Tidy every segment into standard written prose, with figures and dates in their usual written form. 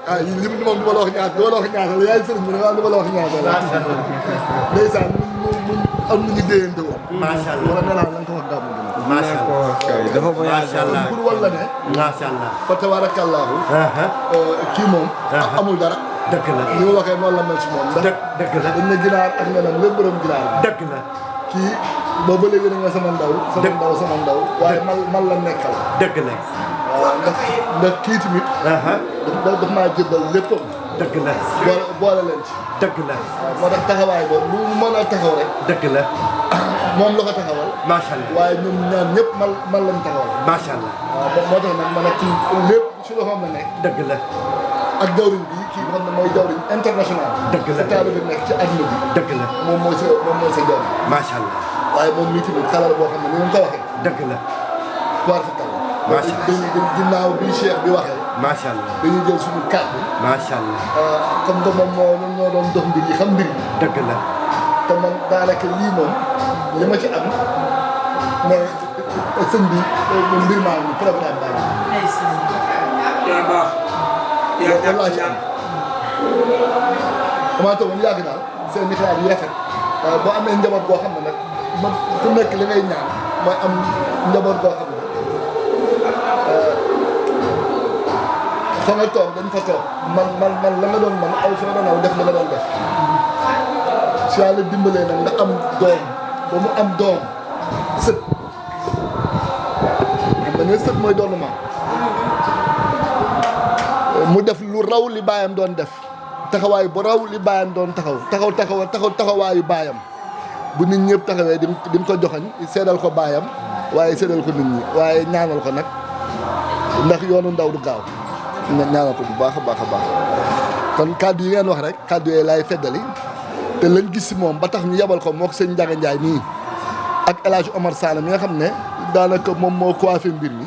ah li moom du ma la wax ñaata doo la wax ñaata la yaay sëriñ bi ne waaw du ma la wax ñaata la. ndeysaan mun am nañu déyante woon. macha allah wala nee naa la nga ko wax gàmmu gi. macha allah dafa voyagé woon. pour walla ne. macha allah. fa tabaarakallaahu. kii moom. amul dara. dëgg la li ma waxee noonu la mel si moom. ndax dëgg la dañ ne ginaar ak nenam lépp borom ginaar la. dëgg la. kii boobu ba léegi da nga sama ndaw. sama ndaw waaye man la nekkal. dëgg la. waaw ndax kii tamit. daf maa jëbbal léppam. dëgg la. boole leen ci. dëgg la. waaw moo tax taxawaay boobu lu mu mën a taxaw rek. dëgg la. moom la ko taxawal. macha allah. waaye ñun ñaan ñëpp man lañ taxawal. macha allah. waaw moo tax nag man ak kii lépp si loxoom la nekk. dëgg la. ak jawriñ bi kii nga xam ne mooy jawriñ international. dëgg la sa taal bi nekk ci àdduna bi. dëgg la. moom mooy sa jawriñ. macha allah. waaye moom mii tamit xelal boo xam ne ni ngeen ko waxee. dëgg la. waar fi tàll. macha allah dañuy ginnaaw bi Cheikh bi waxee. macha allah. dañuy jël suñu kàddu. macha allah. comme que moom ñoo doon dox mbir yi xam mbir yi. dëgg la. te man daanaka lii moom li ma ci am mooy sëñ bi mbir maa ngi programme baa ngi. yaa baax. yaa laa ci am. damaa toog yàgg daal seen i xalaat yu rafet waaye boo amee njaboot boo xam ne nag man ku nekk li ngay ñaan mooy am njaboot boo xam ne fa nga toog dañ fa toog man la nga doon man aw fa nga doon aw def la nga doon def su yàlla dimbalee nag nga am doom ba mu am doom sët xam nga sët mooy doonu ma mu def lu raw li baayam doon def taxawaay bu raw li baayam doon taxawaayu baayam bu nit ñëpp taxawee di mu ko joxañ seedal ko baayam waaye seedal ko nit ñi waaye ñaanal ko nag ndax yoonu ndaw du gaaw ñaanal ko bu baax a baax a baax kon kàddu yi ngeen wax rek kàddu yooyu laay feddali te lañ gis si moom ba tax ñu yebal ko moo ko sëñ Ndiaga Ndiaye nii ak El Hadj Omar Sall mi nga xam ne daanaka moom moo coiffé mbir mi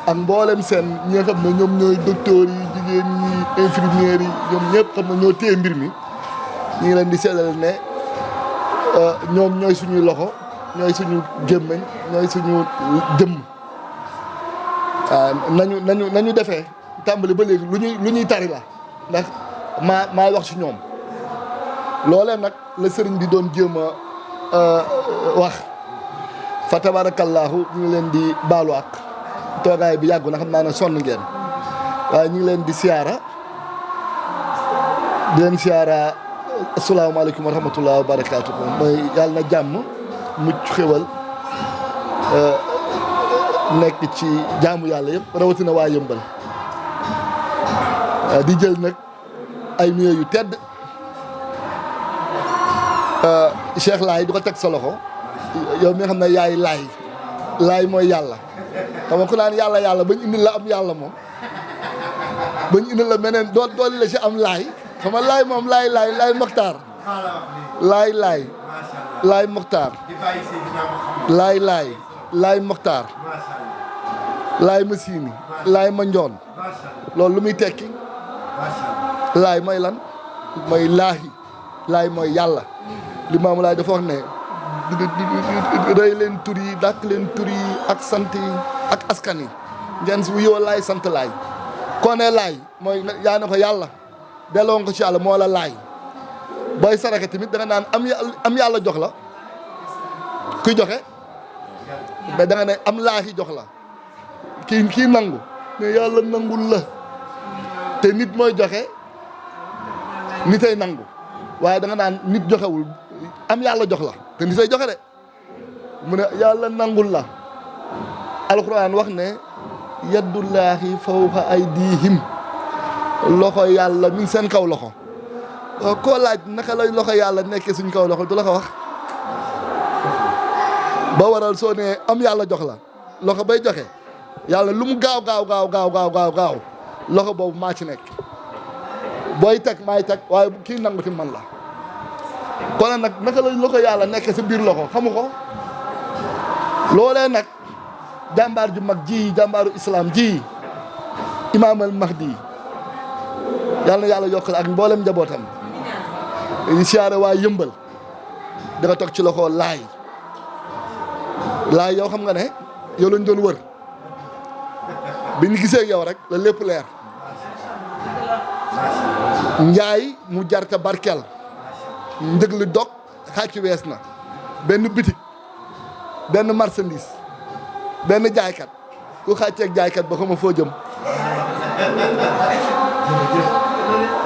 ak mboolem seen ñi nga xam ne ñoom ñooy docteurs yi jigéen ñi infirmières yi ñoom ñëpp xam ne ñoo téye mbir mi ñu ngi leen di seedal ne ñoom ñooy suñuy loxo ñooy suñu gémmiñ ñooy suñu jëmm waaw nañu defee tàmbali ba léegi lu ñuy tari la ndax maa wax ci ñoom loolee nag la sëriñ bi doon jéem a wax fa tabarakallahu ñu ngi leen di baalu ak toogaay bi yàggu na xam naa ne sonn ngeen waaye ñu ngi leen di siyaara asalaamaaleykum wa rahmatulah wa barakaatu mooy yàlla na jàmm mucc xéwal nekk ci jaamu yàlla yëpp rawatina waa yëmbal di jël nag ay nuyoo yu tedd Cheikh Laay di ko teg sa loxo yow mi nga xam ne yaay laay mooy yàlla xam nga ku naan yàlla bañ indil la am yàlla moom bañ indil la meneen dooli la ci am laay xam nga laay moom laay Mokhtar laay Mokhtar laay Mokhtar laay Masini laay Mandione loolu lu muy tekki laay mooy lan mooy laay mooy yàlla li maamu laay dafa wax ne rëy leen tur yi dàkk leen tur yi ak sant yi ak askan yi ngeen si wuyoo laay sant laay koo ne laay mooy yaa ne ko yàlla delloo nga ko ci yàlla moo la laay booy saraka tamit da nga naan am yàlla jox la kuy joxe mais da nga ne am laahi jox la kii nangu ne yàlla nangul la te nit mooy joxe nitay nangu waaye da nga naan nit joxewul am yàlla jox la te nitay joxe de mu ne yàlla nangul la alxuraan wax ne yaddullaahi fawqa aydihim loxo yàlla mi ngi seen kaw loxo koo laaj naka lay loxo yàlla nekkee suñ kaw loxo du la ko wax ba waral soo ne am yàlla jox la loxo bay joxe yàlla lu mu gaaw loxo boobu maa ci nekk booy teg maay teg waaye kii nangu ci man la kon nag naka la loxo yàlla nekkee sa biir loxo xamu ko loolee nag jàmbaar ju mag ji jàmbaaru islam ji imaam al mahdi yàlla na yàlla yokkal ak mboolem njabootam di siyaare waa yëmbal di nga toog ci loxo laay yow xam nga ne yow lañ doon wër bi ñu gisee yow rek la lépp leer njaay mu jarta barkel njëg li dog xàcc wees na benn bitik benn marchandise benn jaaykat ku xàcceeg jaaykat ba xama foo jëm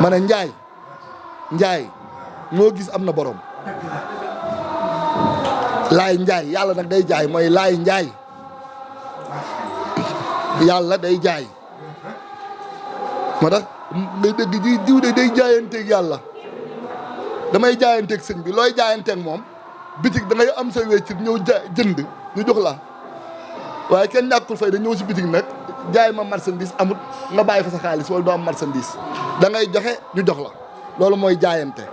ma ne njaay moo gis am na borom laay njaay yàlla nag day jaay mooy laay njaay yàlla day jaay moo tax ngay dégg ji diw de day jaayanteeg yàlla damay jaayanteeg sëñ bi looy jaayanteeg moom bitig da ngay am sa wéccit ñëw jënd ñu jox la waaye kenn ñàkkul fay da ñëw si bitig nag jaay ma marchandise amut nga bàyyi fa sa xaalis wala doo am marchandise da ngay joxe ñu jox la loolu mooy jaayante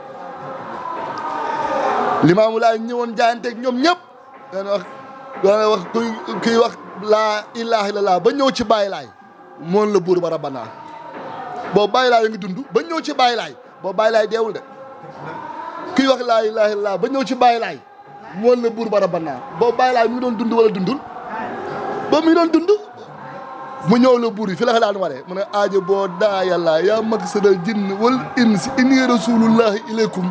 Limaamu Laay ñëwoon jaayanteeg ñoom ñëpp doona wax kuy wax laa ilaaha illallaah ba ñëw ci Baay Laay moon la buur ba rabanaa boo Baay Laay ngi dund ba ñëw ci Baay Laay boo Baay Laay deewul de kuy wax laa ilaaha illallaah ba ñëw ci Baay Laay moon la buur ba rabanaa boo Baay Laay mu ngi doon dund wala dundul ba mu ngi doon dund mu ñëw la buur yi fi la ko daan waree mu ne aajo boo daa yàlla yaa mag sadal jinn wal insi inni rasulullahi ilaykum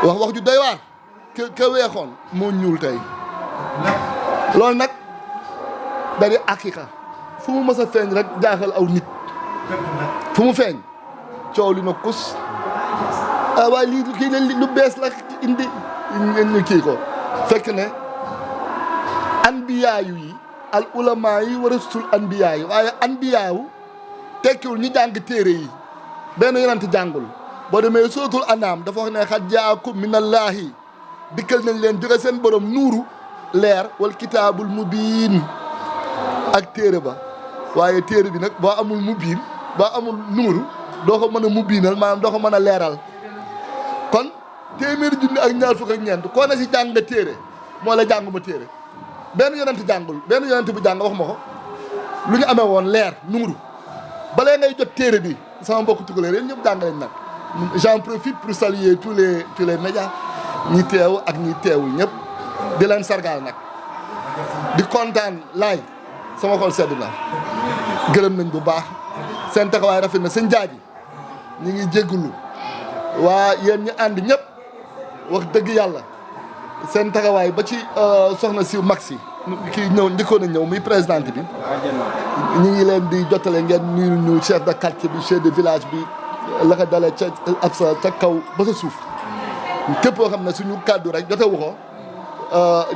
wax ju doy waar ke weexoon moo ñuul tey loolu nag dari akika fu mu mës a feeñ rek jaaxal aw nit fu mu feeñ coow li na kus waaye lii kii leen lu bees la indi ñu kii ko fekk ne anbiyaayu yi al ulama yi warasul anbiyaa yi waaye anbiyaawu tekkiwul ñu jàng téere yi benn yonent jàngul boo demee suratul anaam dafa wax ne xad jaakum minallaahi dikkal nañ leen jóge seen borom nuuru leer wal kitaabul mubiin ak téere ba waaye téere bi nag boo amul mubiin boo amul nuuru doo ko mën a mubiinal maanaam doo ko mën a leeral kon téeméeri junni ak ñaar fukk ak ñeent koo na si jàng nga téere moo la jànguma téere benn yonent jàngul benn yonent bu jàng wax ma ko lu ñu amee woon leer nuuru balee ngay jot téere bi sama mbokk tukulóor yéen ñëpp jàng nañ nag j'en profite pour saluer tous les médias ñi teew ak ñi teewul ñëpp di leen sargaal nag di kontaan laay sama xol sedd na gërëm nañ bu baax seen taxawaay rafet na seen jaaji ñi ngi jéggulu waa yéen ñi ànd ñëpp wax dëgg yàlla seen taxawaay ba ci soxna si Maxi kii ñëw njëkkoon a ñëw muy présidente bi ñu ngi leen di jottale ngeen nuyu ñu chef de quartier bi chef de village bi la ko dalee ca ab sa ca kaw ba sa suuf képp koo xam ne suñu kàddu rek jotewu ko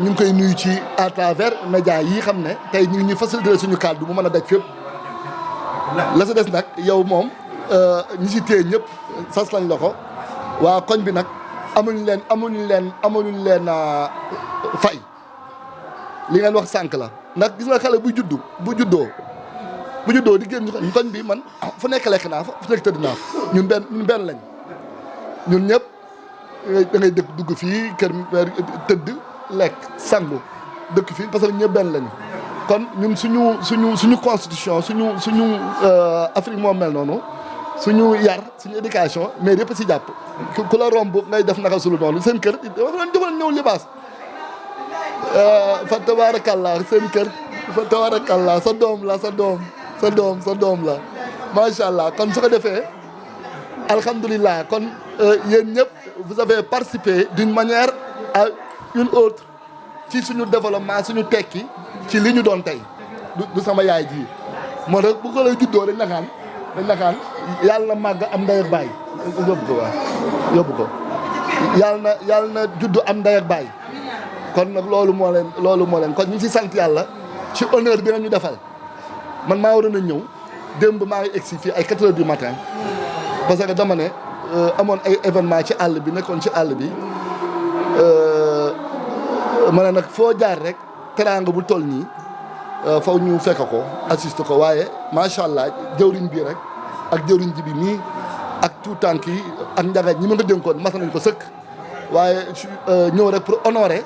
ñu ngi koy nuyu ci à travers média yi xam ne tey ñu ngi ñuy faciliter suñu kàddu mu mën a daj fépp la sa des nag yow moom ñi si téye ñëpp sas lañ la ko waa koñ bi nag amuñu leen fay li ngeen wax sànq la ndax gis nga xale bu juddoo di génn ñu koñ bi man fu nekk lekk naa fa fu nekk tëdd naa fa ñun benn lañ ñun ñëpp da ngay dugg fii kër tëdd lekk sangu dëkk fii parce que ñëpp benn lañu kon ñun suñu constitution suñu Afrique moo mel noonu suñu yar suñu éducation mais yëpp si jàpp ku la romb ngay def naka sulu noonu seen kër dafa ñëw libaas fa tabarakallah seen kër fa tabarakallah sa doom la macha allah kon su ko defee alhamdulilah kon yéen ñëpp vous avez participé d'une manière à une autre ci suñu développement suñu tekki ci li ñu doon tey du sama yaay ji moo tax bu ko lay juddoo dañ nakaan yàlla na màgg am ndey ak baay yóbbu ko yàlla na juddu am ndey ak baay kon nag loolu moo leen kon ñu ci sant yàlla ci honneur bi nga ñu defal man maa waroon a ñëw démb maa ngi egsi fii ay 4 heures du matin parce que dama ne amoon ay événement ci àll bi nekkoon ci àll bi ma ne nag foo jaar rek teraanga bu toll nii faw ñu fekk ko assiste ko waaye macha allah jëwriñ bii rek ak jëwriñ ji bi nii ak tout tànk yi ak njaga ñi ma nga dénkoon mas nañ ko sëkk waaye ñëw rek pour honorer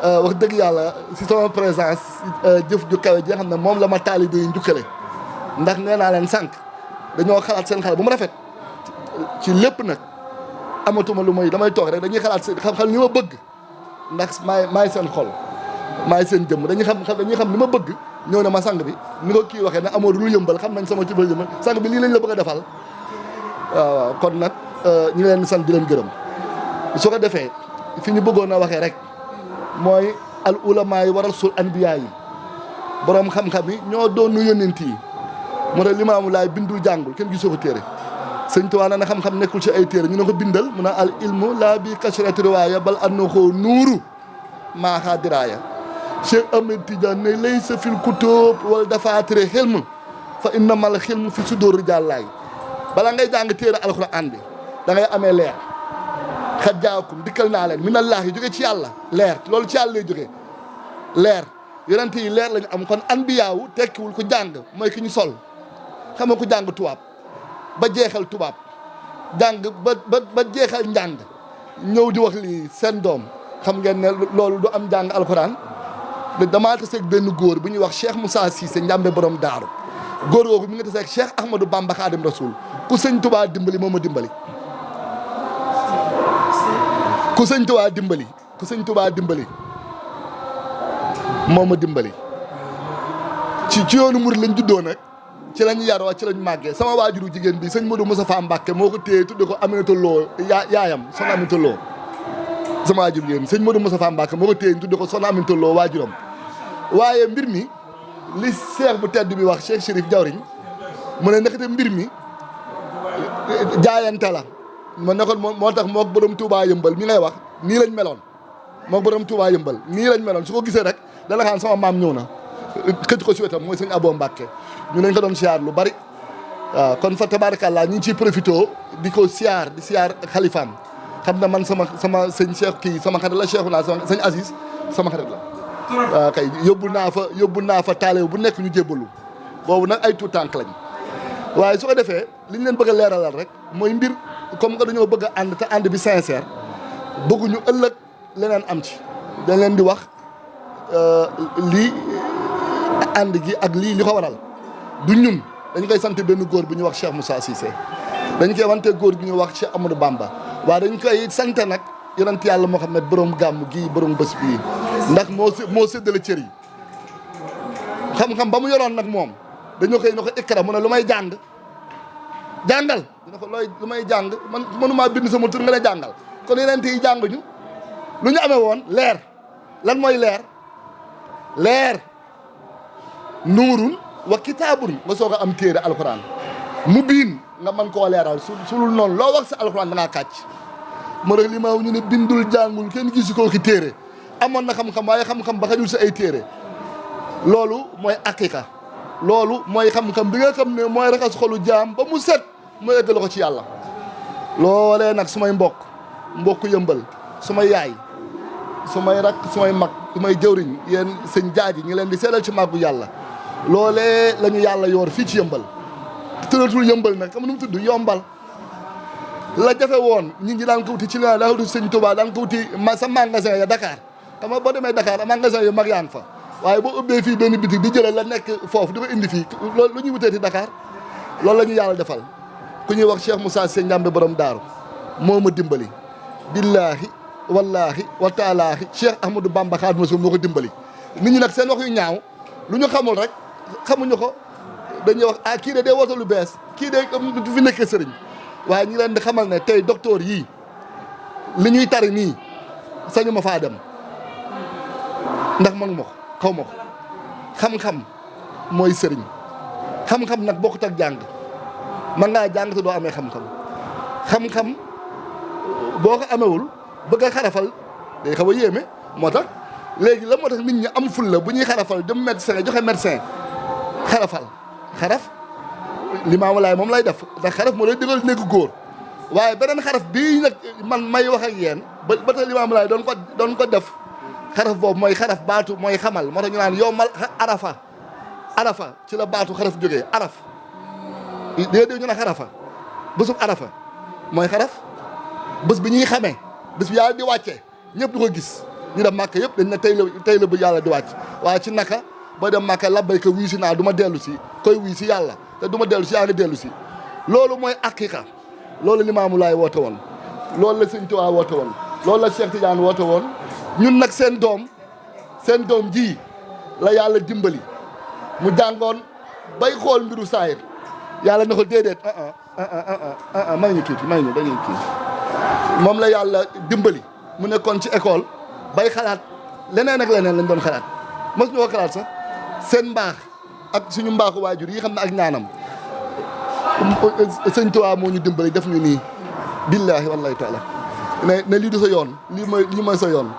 wax dëgg yàlla si sama présence jëf ju kawe ji nga xam ne moom la ma taalibe yi njukkale ndax nee naa leen sànq dañoo xalaat seen xalaat bu mu rafet ci lépp nag amatuma lu may damay toog rek dañuy xalaat seen xam li ma bëgg ndax maay seen xol maay seen jëmm dañuy xam li ma bëgg ñëw ne ma sang bi ni ko kii waxee ne amoo lu yëmbal xam nañ sama ci ba yëmbal sang bi lii lañ la bëgg a defal waaw kon nag ñu leen di sant di leen gërëm su ko defee fi ñu bëggoon a waxee rek mooy al ulama yi waral sul anbiya yi borom xam-xam yi ñoo doon nu yónent yi moo tax Limaamu Laay bindul jàngul kenn gisoo ko téere sëñ Tuubaa na xam-xam nekkul ci ay téere ñu ne ko bindal mu ne al ilmu laa bi kasrati riwaaya bal annahu nuuru maaxaa diraaya Cheikh Ahmed Tidiane ne laysa fil kutub wala dafaatire xilm fa innamal xilm fi sudur rijaal laay bala ngay jàng téere alxuraan bi da ngay amee leer xat jaakum dikkal naa leen minallaahi jóge ci yàlla leer loolu ci yàlla lay jóge leer yonent yi leer lañu am kon anbiyaawu tekkiwul ku jàng mooy ki ñu sol xam nga ku jàng tubaab ba jeexal tubaab jàng ba jeexal njàng ñëw di wax lii seen doom xam ngeen ne loolu du am jàng alxuraan damaa taseeg benn góor bu ñuy wax Cheikh Moussa Cissé njàmbe borom daaru góor googu mi ngi taseeg Cheikh Ahmadou Bamba Khadim Rasoul ku sëñ Tuubaa dimbali moo ma dimbali ku sëñ Tuubaa dimbali ku sëñ Tuubaa dimbali moo ma dimbali ci yoonu murid lañ juddoo nag ci lañ yaroo ci lañ màggee sama waajuru jigéen bi sëñ Modou Moustapha Mbacké moo ko téye tudde ko Aminata Lo yaayam soxna Aminata Lo sama waajur jigéen sëñ Modou Moustapha Mbacké moo ko téye tudde ko soxna Aminata Lo waajuram waaye mbir mi li seex bu tedd bi wax Cheikh Chérif Jawriñ mu ne ndekete mbir mi jaayante la ma ne ko moo tax mook borom Touba yëmbal mi ngay wax nii lañ meloon mook borom Touba yëmbal nii lañ meloon su ko gisee rek dana xam sama maam ñëw na këj ko si wetam mooy sëñ Abo Mbàkke ñu lañ ko doon siyaar lu bari waaw kon fa tabarakallah ñu ngi ciy profité di ko siyaar di siyaar xalifaam xam na man sama sëñ Cheikh kii sama xarit la Cheikhu naa sama sëñ Aziz sama xarit la waaw kay yóbbu naa fa taale bu nekk ñu jébbalu boobu nag ay tuut tànk lañ waaye su ko defee li ñu leen bëgg a leeralal rek mooy mbir comme que dañoo bëgg a ànd te ànd bi sincère bëgguñu ëllëg leneen am ci dañ leen di wax lii ànd gi ak lii li ko waral du ñun dañ koy sant benn góor bu ñuy wax Cheikh Moussa Cissé dañ koy wante góor bu ñuy wax Cheikh Amadou Bamba waaye dañ koy sant nag yonent yàlla Muhammad borom gàmm gii borom bés bii ndax moo séddale cër yi xam-xam ba mu yoroon nag moom dañoo koy na ko ikkara mu ne lu may jàng jàngal dina ko looy lu may jàng man mënumaa bind sama tur nga ne jàngal kon yeneen yi jànguñu lu ñu amee woon leer lan mooy leer nuurun wa kitaabun nga soog a am téere alxuraan mu biin nga mën koo leeral sulul noonu loo wax sa alxuraan da ngaa kàcc moo tax li ma ñu ne bindul jàngul kenn gisu ko ki téere amoon na xam-xam waaye xam-xam ba xajul sa ay téere loolu mooy aqiqa loolu mooy xam-xam bi nga xam ne mooy raxas xolu jaam ba mu set mooy eggale ko ci yàlla loolee nag sumay mbokk yëmbal sumay yaay sumay rak sumay mag sumay jëwriñ yéen sëñ jaaji ñi leen di seedal ci màggu yàlla loolee la ñu yàlla yoor fii ci yëmbal tëratul yëmbal nag xam nu mu tudd yombal la jafe woon ñi ngi daan ko wuti ci la daan ko wuti sëñ Touba daan ko wuti sa magasin ya Dakar xam nga boo demee Dakar magasin yu mag yaa ngi fa waaye boo ubbee fii benn bitik di jëlee la nekk foofu di ko indi fii loolu lu ñuy wutee ci Dakar loolu la ñu yàlla defal ku ñuy wax Cheikh Moussa Cissé Ndiambe borom daaru moo ma dimbali billaahi wallaahi wa taalaahi Cheikh Ahmadou Bamba Khadimou Rassoul moo ko dimbali nit ñi nag seen wax yu ñaaw lu ñu xamul rek xamuñu ko dañuy wax ah kii de day woote lu bees kii de du fi nekkee sëriñ waaye ñu leen di xamal ne tey docteur yii li ñuy tari nii sañu ma faa dem ndax mënu ma ko xaw ma ko xam-xam mooy sëriñ xam-xam nag bokkut ak jàng man ngaa jàng te doo amee xam-xam xam-xam boo ko amewul bëgg a xarafal day xaw a yéeme moo tax léegi la moo tax nit ñi am ful la bu ñuy xarafal dem médecin joxe médecin xaraf Limaamu Laay moom lay def ndax xaraf moo lay dëggal nekk góor waaye beneen xaraf bii nag man may wax ak yéen ba tax Limaamu Laay doon ko def xaraf boobu mooy xaraf baatu mooy xamal moo tax ñu naan yow mal arafa ci la baatu xaraf jógee araf dégg ñu ne xarafa bésub arafa mooy xaraf bés bi ñuy xamee bés bi yàlla di wàccee ñëpp di ko gis ñu dem màkk yëpp dañ ne tey la bu yàlla di wàcc waaye ci naka ba dem màkka labbayka wii si naa du ma dellu si koy wii si yàlla te du ma dellu si yaa ngi dellu si loolu mooy aqiqa loolu Limaamu Laay woote woon loolu la Sëñ Tuubaa woote woon loolu la Cheikh Tidiane woote woon ñun nag seen doom ji la yàlla dimbali mu jàngoon bay xool mbiru saayir yàlla na ko déedéet may ñu tuuti may ñu dañuy kii moom la yàlla dimbali mu nekkoon ci école bay xalaat leneen ak leneen lañ doon xalaat mos ñu ko xalaat sax seen mbaax ak suñu mbaaxu waajur yi xam ne ak ñaanam sëñ Tuubaa moo ñu dimbali def ñu nii billaahi wallaahi taala ne lii du sa yoon lii mooy sa yoon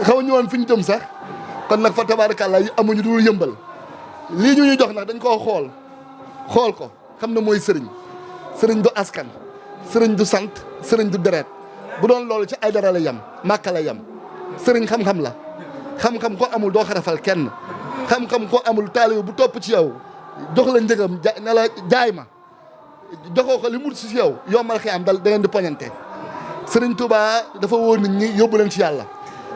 xaw ñu woon fi ñu jëm sax kon nag fa tabaarakallaa yi amuñu dul yëmbal lii ñu jox nag dañ koo xool ko xam ne mooy sëriñ du askan sëriñ du sant sëriñ du deret bu doon loolu ci ay dara la yem màkka la yem sëriñ xam-xam la xam-xam ko amul doo xarafal kenn xam-xam ko amul taalibe bu topp ci yow jox la njëgam ne la jaay ma joxoo ko li mu si yow yombal xëy am da ngeen di poñante sëriñ Touba dafa woo nit ñi yóbbu leen ci yàlla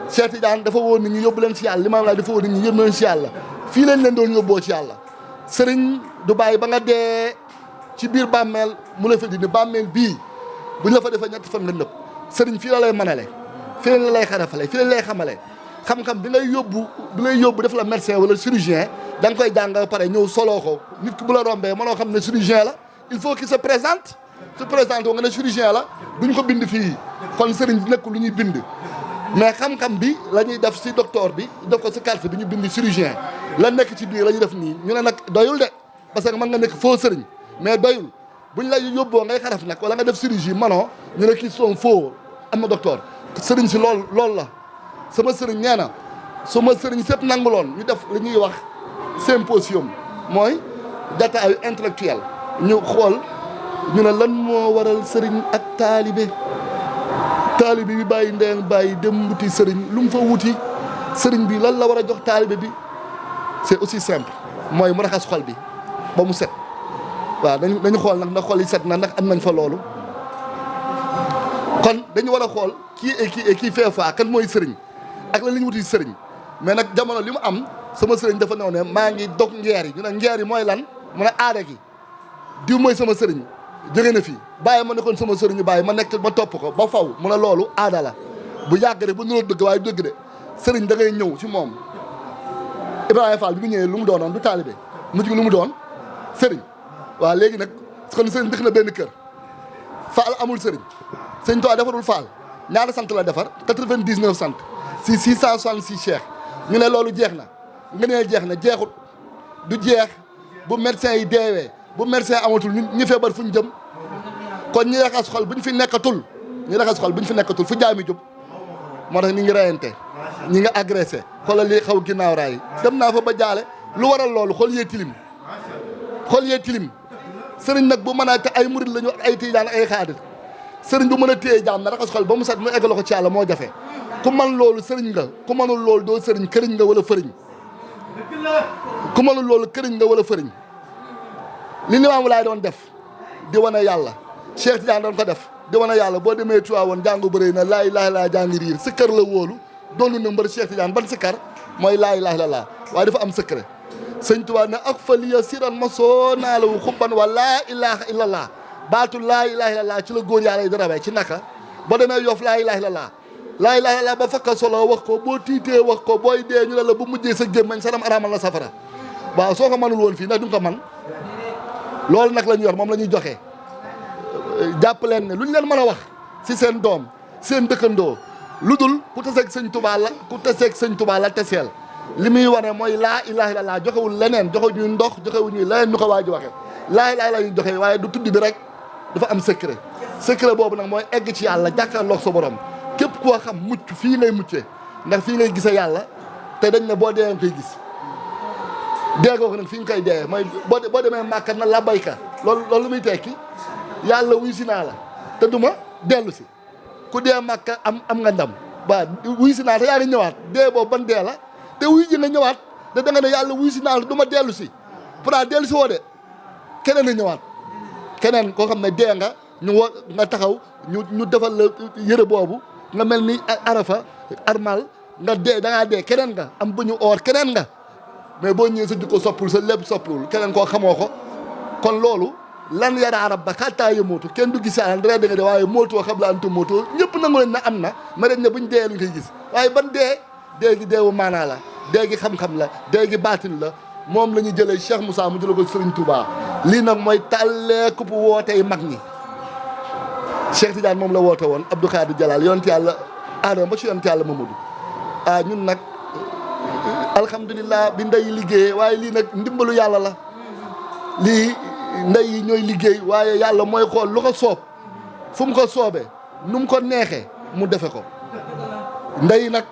Cheikh Tidiane dafa woo nit ñi yóbbu leen ci yàlla Limaam Laay dafa woo nit ñi yóbbu leen ci yàlla fii lañ leen doon yóbboo ci yàlla sëriñ du bàyyi ba nga dee ci biir bàmmeel mu la fa dindi bàmmeel bii buñ la fa defee ñetti fan nga nëpp sëriñ fii la lay mënale fii la lay xarafale fii la lay xamale xam-xam bi ngay yóbbu def la médecin wala chirurgien da nga koy jàng ba pare ñëw soloo ko nit ki bu la rombee mënoo xam ne chirurgien la il faut qu'il se présente woo nga ne chirurgien la duñ ko bind fii kon sëriñ bi nekkul lu ñuy bind mais xam-xam bi la ñuy def si docteur bi def ko si carte bi ñu bind chirurgien la nekk ci biir la ñuy def nii ñu ne nag doyul de parce que mën nga nekk faux sëriñ mais doyul buñ la yóbboo ngay xaraf nag wala nga def chirurgie manoo ñu ne kii sont faux am na docteur sëriñ si loolu la sama sëriñ nee na su ma sëriñ sëpp nanguloon ñu def li ñuy wax symposium mooy détail intellectuel ñu xool ñu ne lan moo waral sëriñ ak taalibe bi bàyyi ndeyam bàyyi dem wuti sëriñ lu mu fa wuti sëriñ bi lan la war a jox taalibe bi c'est aussi simple mooy mu raxas xol bi ba mu set waaw dañu xool nag ndax xol yi set na ndax am nañ fa loolu kon dañu war a xool kii fait fa kan mooy sëriñ ak lan la ñu wuti sëriñ mais nag jamono li mu am sama sëriñ dafa ñëw ne maa ngi dog ngeer yi ñu ne ngeer yi mooy lan mu ne aada gi diw mooy sama sëriñ jóge na fi bàyyi ma nekkoon sama sëriñu bàyyi ma nekk ma topp ko ba faw mu ne loolu aada la bu yàgg de bu nuroo dëgg waaye dëgg de sëriñ da ngay ñëw ci moom Ibrahima Fall bi mu ñëwee lu mu doonoon du taalibe mujj gi lu mu doon sëriñ waaw léegi nag kon sëriñ dëkk na benn kër Fall amul sëriñ sëñ Tuubaa defarul Fall ñaata sant la defar 99 sant si 666 cheikh ñu ne loolu jeex na nga ne jeex na jeexut du jeex bu médecin yi deewee bu médecin amatul ñu feebar fu ñu jëm kon ñi raxas xol bu ñu fi nekkatul fu jaami jub moo tax ñi ngi reyante ñi nga agressé xoolal li xaw ginnaaw raay dem naa fa ba jaale lu waral loolu xol yee tilim sëriñ nag bu mën a te ay murid lañu ay tijaan ay xaadir sëriñ bu mën a téye jaam na raxas xol ba mu set mu eggaloo ko ci yàlla moo jafe ku man loolu sëriñ nga ku mënul loolu doo sëriñ këriñ nga wala fëriñ ku mënul loolu këriñ nga wala fëriñ li Limaamu Laay doon def di wane yàlla Cheikh Tidiane doon ko def di wane yàlla boo demee Tiwaawoon jàngu bëri na laa ilaaha illallaah jàngi riir sikkar la wóolu doonu na mbër Cheikh Tidiane ban sikkar mooy laa ilaaha illallaah waaye dafa am secret sëñ Tuubaa ne ak fa liya siran ma soo naa la wu xubban wa laa ilaaha illallaah baatu laa ilaaha illallaah ci la góor yàlla yi di rawee ci naka boo demee Yoff laa ilaaha illallaah ba fakka solo wax ko boo tiitee wax ko booy dee ñu ne la bu mujjee sa gémmañ saram araamal la safara waaw soo ko mënul woon fii ndax du nga ko man loolu nag la ñu yor moom la ñuy joxe jàpp leen ne lu ñu leen mën a wax si seen doom seen dëkkandoo lu dul ku taseeg sëñ Tuubaa la teseel li muy wane mooy laa ilaaha illallaah joxewul leneen joxe ñuy ndox joxewul ñuy leneen ñu ko waa ji waxee laa ilaaha illallaah ñu joxe waaye du tudd bi rek dafa am secret boobu nag mooy egg ci yàlla jàkkaarloog sa borom képp koo xam mucc fii ngay muccee ndax fii ngay gisee yàlla te dañ ne boo dee nga koy gis déggoo ko nag fi nga koy dee mooy boo demee Màkka na labbayka loolu muy tekki yàlla wuy si naa la te duma dellu si ku dee Màkka am nga ndam waaw wuy si naa te yaa ngi ñëwaat dee boobu ban dee la te wuy ji nga ñëwaat da nga ne yàlla wuy si naa la du ma dellu si pourtant dellu si woo de keneen a ñëwaat keneen koo xam ne dee nga nga taxaw ñu defal la yëre boobu nga mel ni arafa armal nga dee da ngaa dee keneen nga am bu ñu oor keneen nga mais boo ñëwee sa jikko soppul sa lépp soppul keneen koo xamoo ko kon loolu lan yaraa rabbaka hattaa yamuutu kenn du gis yàlla dara dëgg de waaye mootoo xam la antu mootoo ñëpp nangu nañ ne am na ma dañ ne buñ dee luñ koy gis waaye ban dee gi deewu maanaa la dee gi xam-xam la dee gi baatin la moom la ñu jëlee Cheikh Moussa mu jëlee ko Serigne Touba lii nag mooy tàlleeku bu wootey mag ñi Cheikh Tidiane moom la woote woon Abdou Khadir Jalal yonent yàlla Adama ba ci yonent yàlla Mamadou ñun nag alhamdulilah bi ndey liggéey waaye lii nag ndimbalu yàlla la lii ndey yi ñooy liggéey waaye yàlla mooy xool lu ko soob fu mu ko soobee nu mu ko neexee mu defe ko ndey nag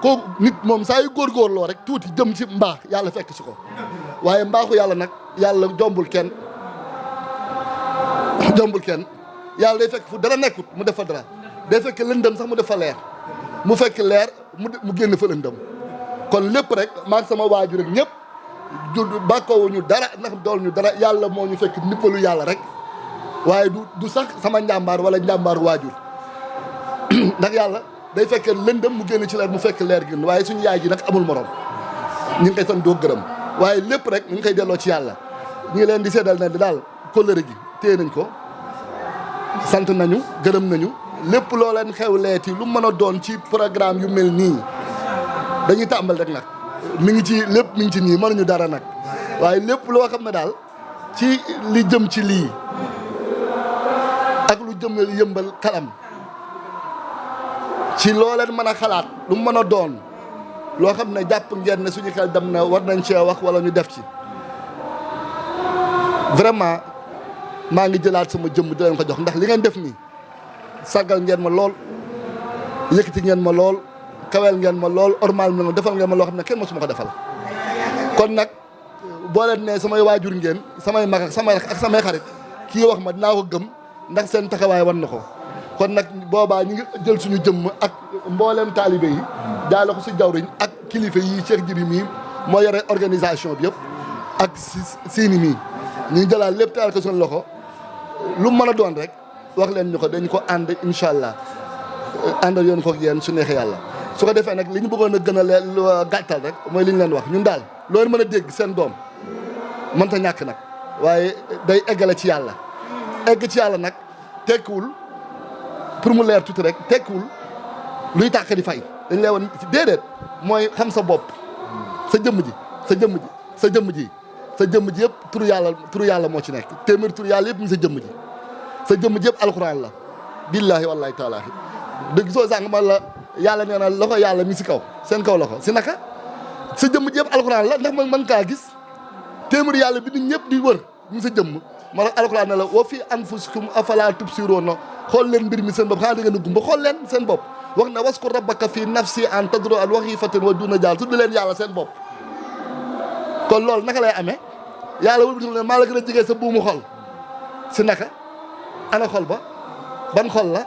ko nit moom saa yu góorgóorloo rek tuuti jëm ci mbaax yàlla fekk ci ko waaye mbaaxu yàlla nag yàlla jombul kenn yàlla day fekk fu dara nekkut mu def fa dara day fekk lëndëm sax mu def fa leer mu fekk leer mu génn fa lëndëm kon lépp rek maag sama waajur rek ñëpp bàkkoowuñu dara ndax dool ñu dara yàlla moo ñu fekk ndimbalu yàlla rek waaye du sax sama njàmbaar wala njàmbaar waajur ndax yàlla day fekk lëndëm mu génn ci leer mu fekk leer gi waaye suñu yaay ji nag amul morom ñu ngi koy sant doo gërëm waaye lépp rek ñu ngi koy delloo ci yàlla ñu ngi leen di seddal ne daal kóllëre gi téye nañ ko sant nañu gërëm nañu lépp loo leen xewleeti lu mën a doon ci programme yu mel nii dañuy tàmbal rek nag mi ngi ci lépp mi ngi ci nii mënuñu dara nag waaye lépp loo xam ne daal ci li jëm ci lii ak lu jëm yëmbal kalam ci loo leen mën a xalaat lu mën a doon loo xam ne jàpp ngeen ne suñu xel dem na war nañ cee wax wala ñu def ci vraiment maa ngi jëlaat sama jëmm di leen ko jox ndax li ngeen def nii sargal ngeen ma lool yëkkati ngeen ma lool kaweel ngeen ma lool ormal ngeen ma defal ngeen ma loo xam ne kenn mosuma ko defal kon nag boo leen ne samay waajur ngeen samay mag ak samay xarit kii wax ma dinaa ko gëm ndax seen taxawaay wan na ko kon nag boobaa ñu ngi jël suñu jëmm ak mbooleem taalibe yi daala ko si jawriñ ak kilifa yi Cheikh Jibi mii moo yore organisation bi yëpp ak siini mii ñu ngi jëlaat lépp taal ko suñu loxo lu mën a doon rek wax leen ñu ko dañ ko ànd incha allah àndal yoon ko yéen su neexee yàlla su ko defee nag li ñu bëggoon a gën a leen gàttal rek mooy li ñu leen wax ñun daal loolu mën a dégg seen doom mënta ñàkk nag waaye day eggale ci yàlla egg ci yàlla nag tekkiwul pour mu leer tuuti rek tekkiwul luy tàkk di fay dañ lay woon déedéet mooy xam sa bopp sa jëmm ji sa jëmm ji sa jëmm ji sa jëmm ji yëpp turu yàlla moo ci nekk téeméer turu yàlla yëpp mi sa jëmm ji sa jëmm ji yëpp alxuraan la billaahi wallaahi taalaahi dëgg soo sànq man la yàlla nee na loxo yàlla mi si kaw seen kaw loxo si naka sa jëmm ji yëpp alxuraan la ndax man mën kaa gis téeméer yàlla bi nit ñëpp di wër mi sa jëmm moo tax alxuraan ne la wa fi anfusikum afalaa tubsiruun xool leen mbir mi seen bopp xanaa da ngeen a gumba xool leen seen bopp wax na waskur rabbaka fi nafsi an tadru al waxifatin wa duna jaal tudd leen yàlla seen bopp kon loolu naka lay amee yàlla wëlbati leen maa la gën a jege sa buumu xol si naka ana xol ba ban xol la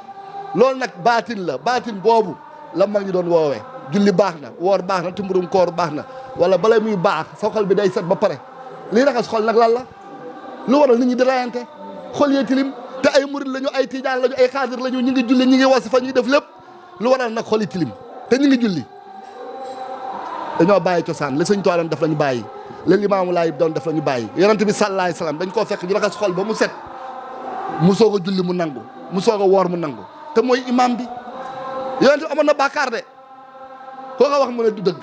loolu nag baatin la baatin boobu la mag ñi doon woowee julli baax na woor baax na tumburum koor baax na wala bala muy baax sa xol bi day set ba pare lii raxas xol nag lan la lu waral nit ñi di rayante xol yee tilim te ay murid lañu ay tijaan lañu ay xaadir lañu ñu ngi julli ñu ngi wasifa ñu ngi def lépp lu waral nag xol yi tilim te ñu ngi julli dañoo bàyyi cosaan la sëñ Tuubaa def lañu bàyyi la Limaamu Laay doon def lañu bàyyi yonent bi sallallaahu alayhi wa sallam dañ koo fekk ñu raxas xol ba mu set mu soog a julli mu nangu mu soog a woor mu nangu te mooy imam bi yonent bi amoon na bàkkaar de koo ko wax mu ne du dëgg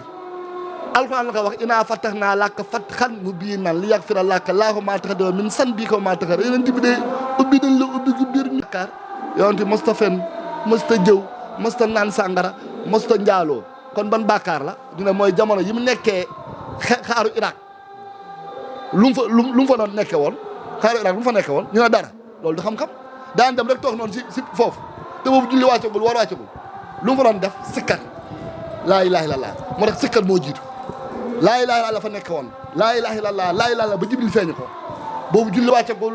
alxuraan la ko wax inaa fatahnaa laka fathan mubiinan li yaghfira laka llaahu maa taqaddama min zanbika wa maa ta'akhkhara yonent bi de ubbi nañ la ubbi gu biir bàkkaar yonent bi mosta fen mosta jëw mosta naan sàngara mosta njaaloo kon ban bàkkaar la dina mooy jamono yi mu nekkee xaaru Irak lu mu fa doon nekke woon xaaru Irak lu mu fa nekke woon ñu ne dara loolu du xam-xam daan dem rek toog noonu si foofu te boobu julli wàccagul war wàccagul lu mu fa doon def sikkar laa ilaaha illallaah moo tax sikkar moo jiitu laa ilaaha illallaah fa nekke woon laa ilaaha illallaah laa ilaaha illallaah ba Jibril feeñu ko boobu julli wàccagul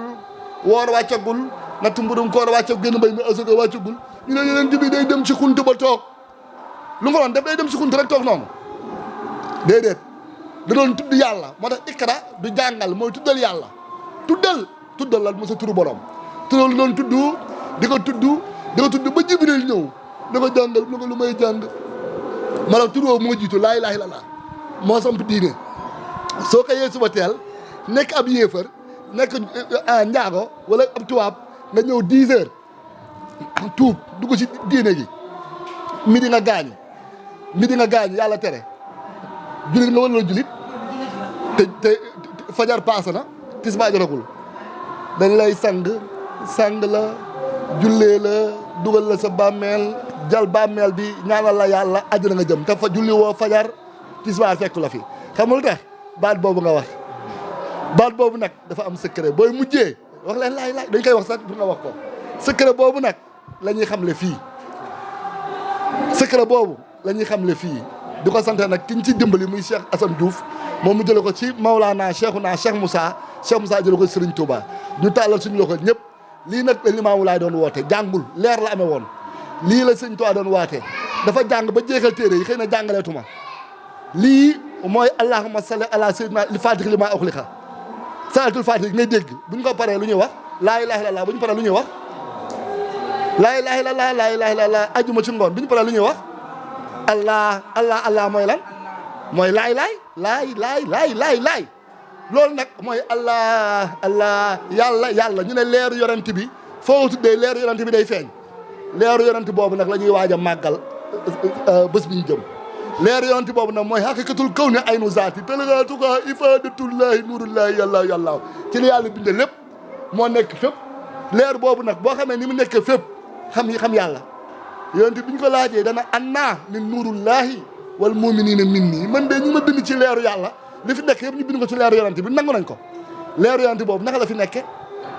woor wàccagul natt mburum koor wàccagul gën mbay mi asaka wàccagul ñu ne yeneen Jibril day dem ci xunt ba toog lu mu fa doon def day dem si xunt rek toog noonu déedéet da doon tudd yàlla moo tax ikra du jàngal mooy tuddal yàlla tuddal lan mo sa turu borom tuddal lu doon tudd di ko tudd ba Jibril ñëw da ko jàngal na ko lu may jàng maanaam tur woowu moo jiitu laa ilaaha illallaah moo samp diine soo xëyee suba teel nekk ab yéefar nekk njaago wala ab tubaab nga ñëw 10 heures tuub dugg ci diine gi midi nga gaañu yàlla tere jullit nga wala julit te fajar paase na tisbaar jotagul dañ lay sang la jullee la dugal la sa bàmmeel jal bàmmeel bi ñaanal la yàlla àjjana nga jëm te fa julli woo fajar tisbaar fekk la fi xamul tax baat boobu nga wax baat boobu nag dafa am secret booy mujjee wax leen laay dañ koy wax sax pour nga wax ko secret boobu nag la ñuy xamle fii secret boobu la ñuy xamle fii di ko sant nag ki ñu ci dimbali muy Cheikh Assane Diouf moom mu jële ko ci Maulana Cheikh Moussa jële ko Serigne Touba ñu tàllal suñu loxo ñëpp lii nag la Limaamu Laay doon woote jàngul leer la amee woon lii la Serigne Touba doon woote dafa jàng ba jeexal téere yi xëy na jàngaleetuma lii mooy allahumma salli ala sayyidina li fatih li maa uxliqa salatul fatih ngay dégg bu ñu ko paree lu ñuy wax laa ilaha illallah bu ñu paree lu ñuy wax laa ilaha illallah laa ilaha illallah ajuma ci ngoon bu ñu paree lu ñuy wax allah mooy lan mooy laay loolu nag mooy allah yàlla ñu ne leeru yonent bi foo tuddee leeru yonent bi day feeñ leeru yonent boobu nag la ñuy waaj a màggal bés bi ñu jëm leeru yonent boobu nag mooy haqiqatul kawni aynu zaati talagatuka ifadatullahi nurullahi yàlla ci la yàlla binde lépp moo nekk fépp leer boobu nag boo xamee ni mu nekk fépp xam yàlla yonent bi ñu ko laajee dana anna min nurullahi wal muminina minni man de ñu ma bind ci leeru yàlla li fi nekk yëpp ñu bind ko ci leeru yonent bi nangu nañ ko leeru yonent boobu naka la fi nekke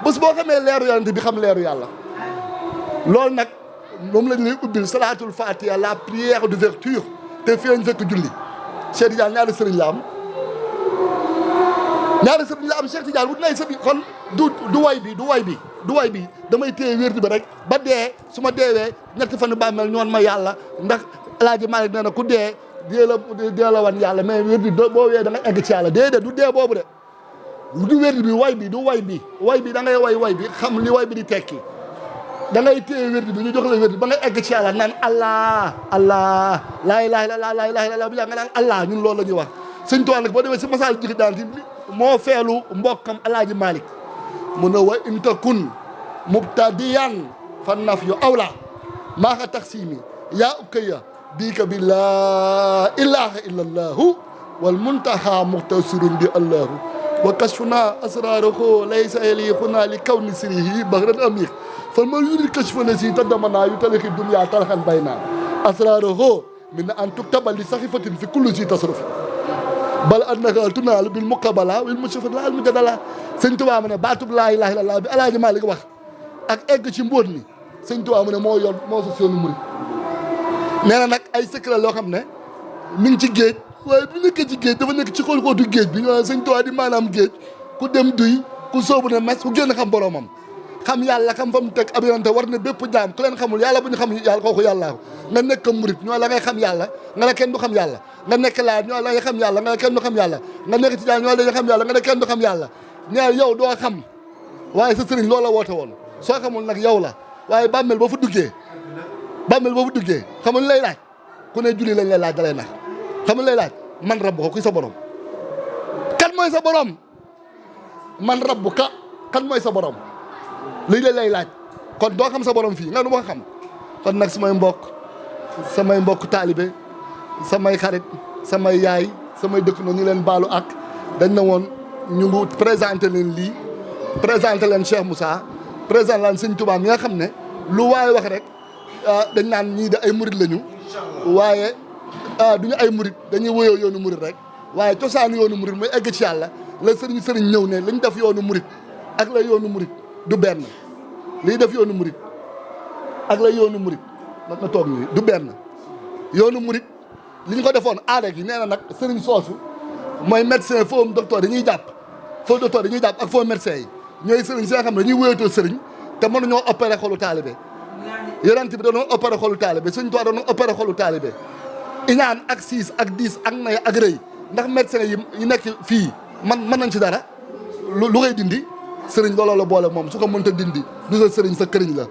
bés boo xamee leeru yonent bi xam leeru yàlla loolu nag moom lañ lay ubbil salatul fatiha la prière d'ouverture te fii lañ fekk julli Cheikh Tidiane ñaari sëriñ la am Cheikh Tidiane bu nay sëriñ kon du way bi damay téye wérdi ba rek ba dee su ma deewee ñetti fan bàmmeel ñoon ma yàlla ndax El Hadj Malick nee na ku dee dee la wan yàlla mais wérdi boo wee da nga egg ci yàlla déedéet du dee boobu de du wérdi bi way bi da ngay way bi xam li way bi di tekki da ngay téye wérdi bi ñu jox la wérdi ba nga egg ci yàlla naan allah laa ilaha illallah bu yaa nga naan allah ñun loolu la ñuy wax sëñ Tuubaa nag boo demee si masal jigi daan ci moo feelu mbokkam El Hadj Malick mu ne wa in takun mubtadiyan fan naf yu awla maa xa taxsimi yaa ukaya biika bi laa ilaha illa allahu wal muntaha muxtasirun bi allahu wa kashfuna asrarahu laysa yaliquna li kawni sirihi bahran amir fan ma yurid kashfa lasi tadamana yu talixi dunya talxan bayna asrarahu min an tuktaba li saxifatin fi kulli si tasrufi bal annaka tunaalu bil muqabala wil mushafat la al mujadala sëñ Tuubaa mu ne baatub laa ilaha illallah bi El Hadj Malick wax ak egg ci mbóot mi sëñ Tuubaa mu ne moo sos yoonu murid nee na nag ay secret loo xam ne mi ngi ci géej waaye bu nekkee ci géej dafa nekk ci xóot-xóotu géej bi ñoo sëñ Tuubaa di maanaam géej ku dem duy ku soobu ne mes ku génn xam boromam xam yàlla xam fa mu teg ab yonante war na bépp jaam ku leen xamul yàlla bu ñu xam yàlla kooku yàllaa ko nga nekk murid ñoo la ngay xam yàlla nga ne kenn du xam yàlla nga nekk laa ñoo la ngay xam yàlla nga ne kenn du xam yàlla nga nekk ci jaan ñoo la ngay xam yàlla nga ne kenn du xam yàlla ñaar yow doo xam waaye sa sëriñ loola woote woon soo xamul nag yow la waaye bàmmeel boo fa duggee xamul lay laaj ku ne julli lañ lay laaj dalay nax xamul lay laaj man rabbu ko kuy sa borom kan mooy sa borom man rabbu ka kan mooy sa borom lii la lay laaj kon doo xam sa borom fii nga nu ma xam kon nag samay mbokk taalibe samay xarit samay yaay samay dëkk na ñu leen baalu ak dañ na woon ñu ngi présenté leen lii présenté leen Cheikh Moussa présenté leen Sëñ Tuubaa mi nga xam ne lu waaye wax rek dañ naan ñii de ay murit lañu waaye duñu ay murit dañuy woyoo yoonu murit rek waaye cosaanu yoonu murit mooy egg ci yàlla la sëriñ ñëw ne lañ def yoonu murit ak la yoonu murit du benn liy def yoonu murit ak la yoonu murit nag na toog nii du benn yoonu murit li ñu ko defoon aada gi nee na nag sëriñ soosu mooy médecin faux docteur dañuy jàpp ak faux médecin yi ñooy sëriñ si nga xam ne dañuy wéyatoo sëriñ te mënuñoo opéré xolu taalibe yonent bi dañoo opéré xolu taalibe Sëriñ Tuubaa dañoo opéré xolu taalibe iñaan ak siis ak diis ak nay ak rëy ndax médecin yi nekk fii mën nañ ci dara lu koy dindi sëriñ looloo la boole moom su ko mënta dindi du sa sëriñ sa këriñ la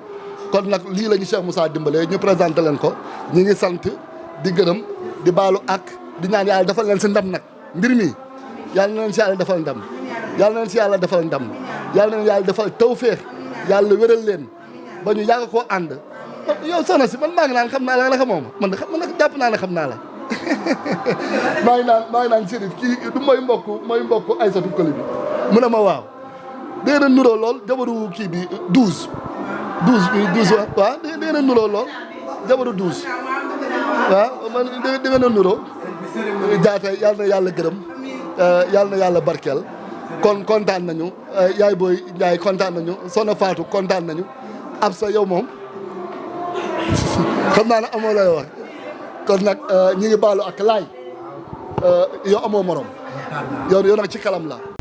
kon nag lii la ñu Cheikh Moussa dimbalee ñu présenté leen ko ñu ngi sant di gërëm di baalu ak di ñaan yàlla defal leen si ndam nag mbir mi yàlla na leen si yàlla defal ndam yàlla na leen si yàlla defal ndam yàlla na leen yàlla defal tawféex yàlla wéral leen ba ñu yàgg koo ànd yow soxna si man maa ngi naan xam naa la nga xam moom man nag jàpp naa ne xam naa la maa ngi naan Chérif kii du mooy mbokk Aïssatou Koli bi mu ne ma waaw dégg na nuroo lool jabaru kii bi 12 waaw dégg na nuroo lool jabaru 12 waaw man dégg na nuroo jaata yàlla na yàlla gërëm yàlla na yàlla barkeel kon kontaan nañu yaay booy Ndiaye kontaan nañu Soxna Fatou kontaan nañu Absa yow moom xam naa ne amoo lay wax kon nag ñi ngi baalu ak laay yow amoo morom yow nag ci kalam la